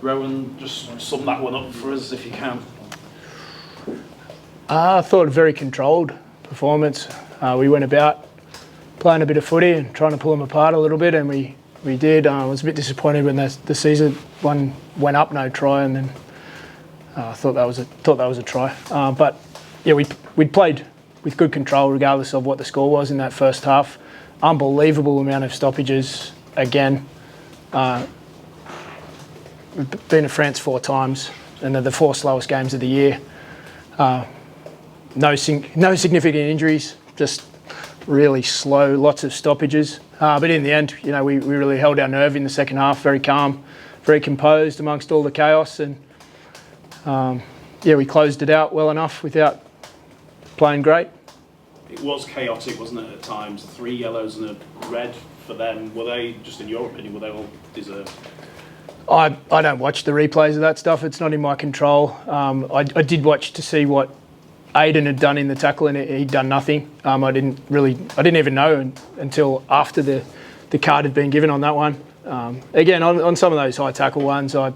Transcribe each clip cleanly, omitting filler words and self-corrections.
Rohan, just sum that one up for us if you can. I thought a very controlled performance. We went about playing a bit of footy and trying to pull them apart a little bit, and we did. I was a bit disappointed when the season one went up no try, and then I thought that was a try. But yeah, we'd played with good control regardless of what the score was in that first half. Unbelievable amount of stoppages again. We've been to France 4 times, and they're the 4 slowest games of the year. No significant injuries, just really slow, lots of stoppages. But in the end, we really held our nerve in the second half, very calm, very composed amongst all the chaos, and we closed it out well enough without playing great. It was chaotic, wasn't it, at times? 3 yellows and a red for them. Were they, just in your opinion, were they all deserved? I don't watch the replays of that stuff. It's not in my control. I did watch to see what Aiden had done in the tackle, and he'd done nothing. I didn't even know until after the card had been given on that one. Again, on some of those high tackle ones, I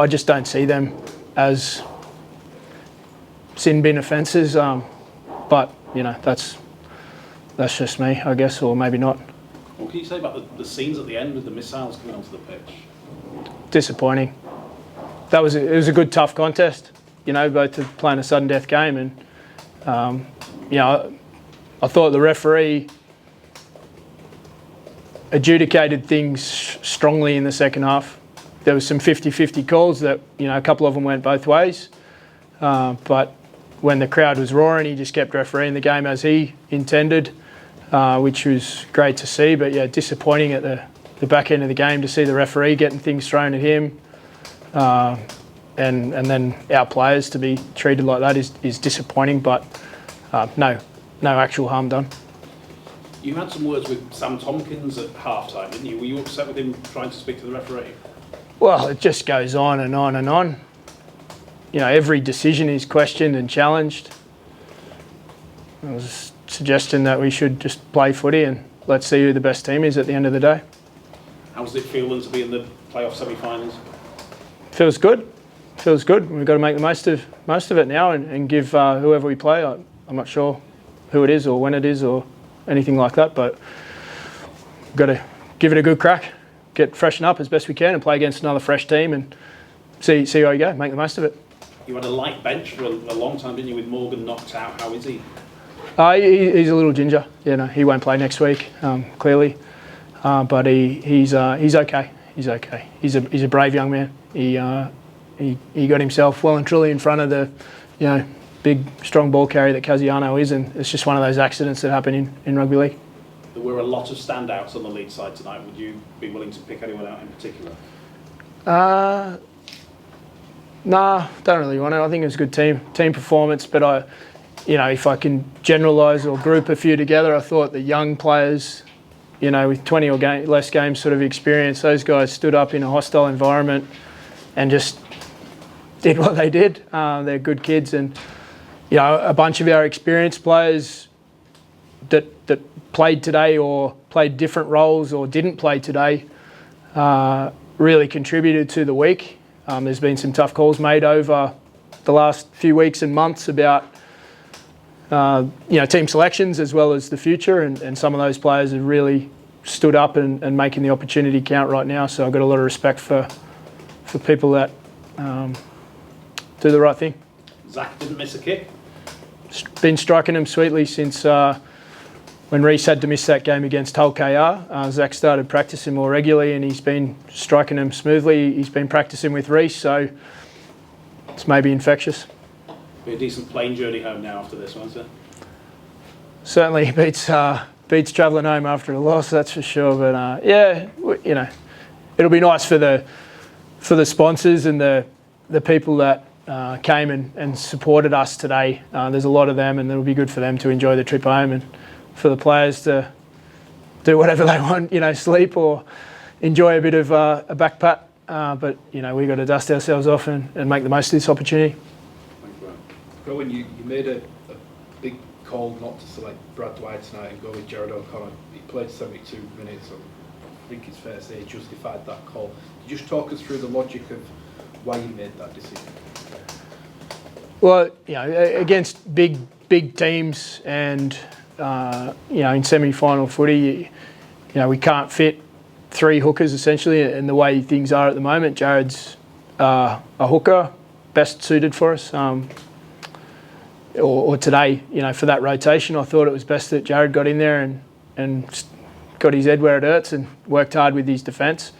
just don't see them as sin bin offences. But that's just me, I guess, or maybe not. What can you say about the scenes at the end with the missiles coming onto the pitch? Disappointing. It was a good tough contest, both to playing a sudden death game, and I thought the referee adjudicated things strongly in the second half. There was some 50-50 calls that a couple of them went both ways, but when the crowd was roaring, he just kept refereeing the game as he intended, which was great to see. But yeah, disappointing at the back end of the game to see the referee getting things thrown at him, and then our players to be treated like that is disappointing. But no actual harm done. You had some words with Sam Tompkins at half-time, didn't you? Were you upset with him trying to speak to the referee? Well, it just goes on and on and on. Every decision is questioned and challenged. I was suggesting that we should just play footy and let's see who the best team is at the end of the day. How does it feel then to be in the playoff semi-finals? Feels good. Feels good. We've got to make the most of it now and give whoever we play. I'm not sure who it is or when it is or anything like that, but we've got to give it a good crack, get freshen up as best we can, and play against another fresh team and see how you go. Make the most of it. You had a light bench for a long time, didn't you? With Morgan knocked out, how is he? He's a little ginger. He won't play next week, clearly. But he's okay. He's okay. He's a brave young man. He got himself well and truly in front of the big strong ball carrier that Casiano is, and it's just one of those accidents that happen in rugby league. There were a lot of standouts on the Leeds side tonight. Would you be willing to pick anyone out in particular? Nah, don't really want to. I think it was a good team performance, but if I can generalise or group a few together, I thought the young players, with 20 or less games sort of experience, those guys stood up in a hostile environment and just did what they did. They're good kids, and a bunch of our experienced players that played today or played different roles or didn't play today really contributed to the week. There's been some tough calls made over the last few weeks and months about team selections as well as the future, and some of those players have really stood up and making the opportunity count right now. So I've got a lot of respect for people that do the right thing. Zach didn't miss a kick. Been striking them sweetly since when Reece had to miss that game against Hull KR. Zach started practicing more regularly, and he's been striking them smoothly. He's been practicing with Reece, so it's maybe infectious. Be a decent plane journey home now after this, won't it? Certainly beats travelling home after a loss, that's for sure. But it'll be nice for the sponsors and the people that came and supported us today. There's a lot of them, and it'll be good for them to enjoy the trip home, and for the players to do whatever they want, sleep or enjoy a bit of a back pat. But we've got to dust ourselves off and make the most of this opportunity. Rohan, you made a big call not to select Brad Dwight tonight and go with Jared O'Connor. He played 72 minutes, so I think it's fair to say he justified that call. just talk us through the logic of why you made that decision? Well, against big teams and in semi-final footy, we can't fit 3 hookers essentially, and the way things are at the moment, Jared's a hooker, best suited for us. Or today, for that rotation, I thought it was best that Jared got in there and got his head where it hurts and worked hard with his defence,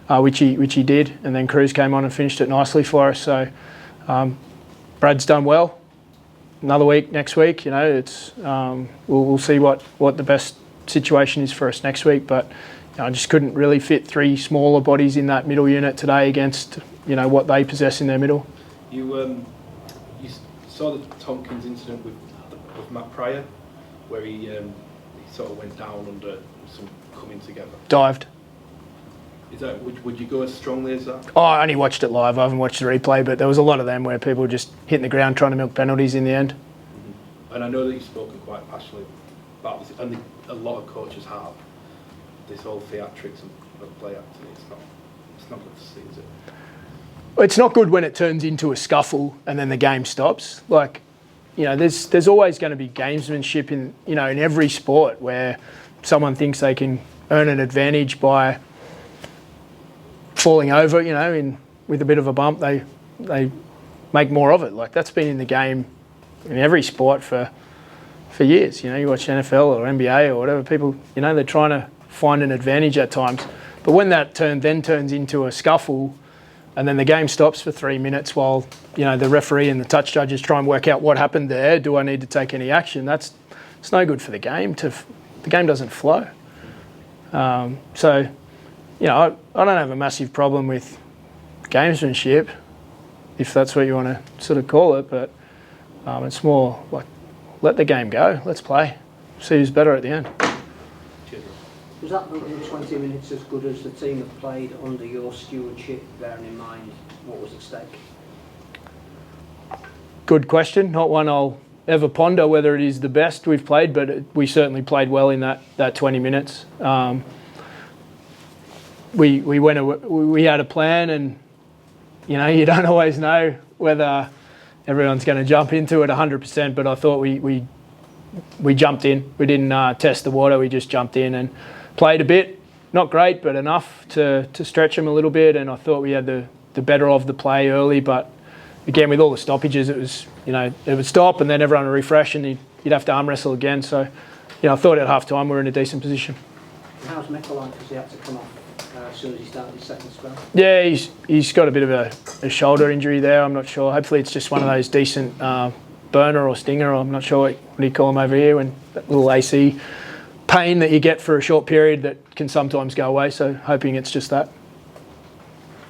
which he did, and then Cruz came on and finished it nicely for us. So Brad's done well. Another week next week, it's we'll see what the best situation is for us next week, but I just couldn't really fit 3 smaller bodies in that middle unit today against what they possess in their middle. You saw the Tompkins incident with Matt Pryor, where he sort of went down under some coming together. Dived. Is that would you go as strongly as that? Oh, I only watched it live. I haven't watched the replay, but there was a lot of them where people were just hitting the ground trying to milk penalties in the end. And I know that you've spoken quite passionately about this, and a lot of coaches have this whole theatrics of play acting. It's not good to see, is it? It's not good when it turns into a scuffle and then the game stops. There's always going to be gamesmanship in every sport where someone thinks they can earn an advantage by falling over. With a bit of a bump, they make more of it. That's been in the game in every sport for years. You watch NFL or NBA or whatever. People, they're trying to find an advantage at times. But when that turns into a scuffle, and then the game stops for 3 minutes while the referee and the touch judges try and work out what happened there. Do I need to take any action? It's no good for the game. The game doesn't flow. I don't have a massive problem with gamesmanship, if that's what you want to sort of call it. But it's more like let the game go. Let's play. See who's better at the end. Was that 120 minutes as good as the team have played under your stewardship, bearing in mind what was at stake? Good question. Not one I'll ever ponder whether it is the best we've played, but we certainly played well in that 20 minutes. We had a plan, and you don't always know whether everyone's going to jump into it 100%. But I thought we jumped in. We didn't test the water. We just jumped in and played a bit, not great, but enough to stretch them a little bit. And I thought we had the better of the play early. But again, with all the stoppages, it was it would stop and then everyone would refresh and you'd have to arm wrestle again. So I thought at half time we were in a decent position. How's Mikel like? Because he had to come off as soon as he started his second spell. Yeah, he's got a bit of a shoulder injury there. I'm not sure. Hopefully it's just one of those decent burner or stinger. Or I'm not sure what do you call them over here, when that little AC pain that you get for a short period that can sometimes go away. So hoping it's just that.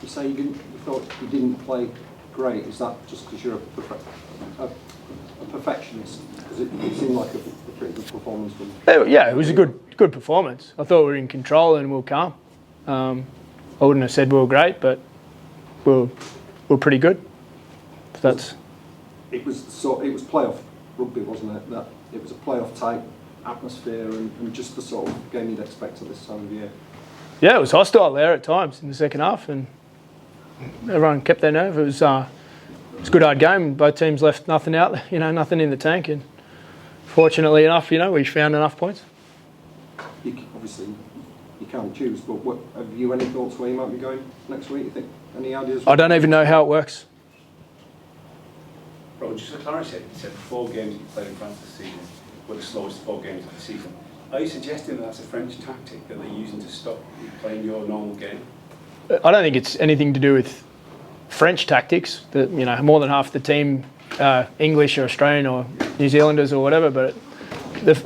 You say you thought you didn't play great. Is that just because you're a perfectionist? Because it seemed like a pretty good performance from you. Yeah, it was a good performance. I thought we were in control and we were calm. I wouldn't have said we were great, but we were pretty good. It was playoff rugby, wasn't it? That it was a playoff type atmosphere and just the sort of game you'd expect at this time of year. Yeah, it was hostile there at times in the second half, and everyone kept their nerve. It was a good hard game. Both teams left nothing out, nothing in the tank, and fortunately enough, we found enough points. Obviously, you can't choose, but have you any thoughts where you might be going next week? You think any ideas? I don't even know how it works. Bro, just for clarity, you said 4 games that you played in France this season were the slowest 4 games of the season. Are you suggesting that that's a French tactic that they're using to stop you playing your normal game? I don't think it's anything to do with French tactics. That more than half the team, English or Australian or New Zealanders or whatever. But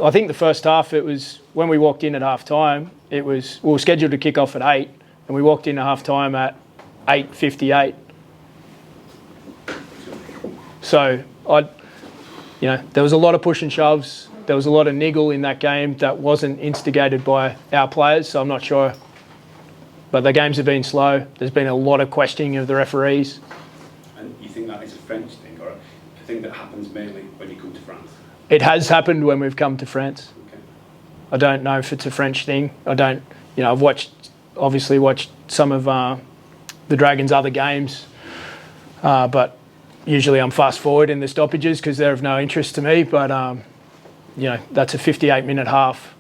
I think the first half, it was when we walked in at half time. We were scheduled to kick off at 8, and we walked in at half time at 8:58. So there was a lot of push and shoves. There was a lot of niggle in that game that wasn't instigated by our players. So I'm not sure. But the games have been slow. There's been a lot of questioning of the referees. And you think that is a French thing, or a thing that happens mainly when you come to France? It has happened when we've come to France. Okay. I don't know if it's a French thing. I don't. I've obviously watched some of the Dragons' other games, but usually I'm fast forward in the stoppages because they're of no interest to me. But you know, that's a 58-minute half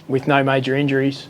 with no major injuries.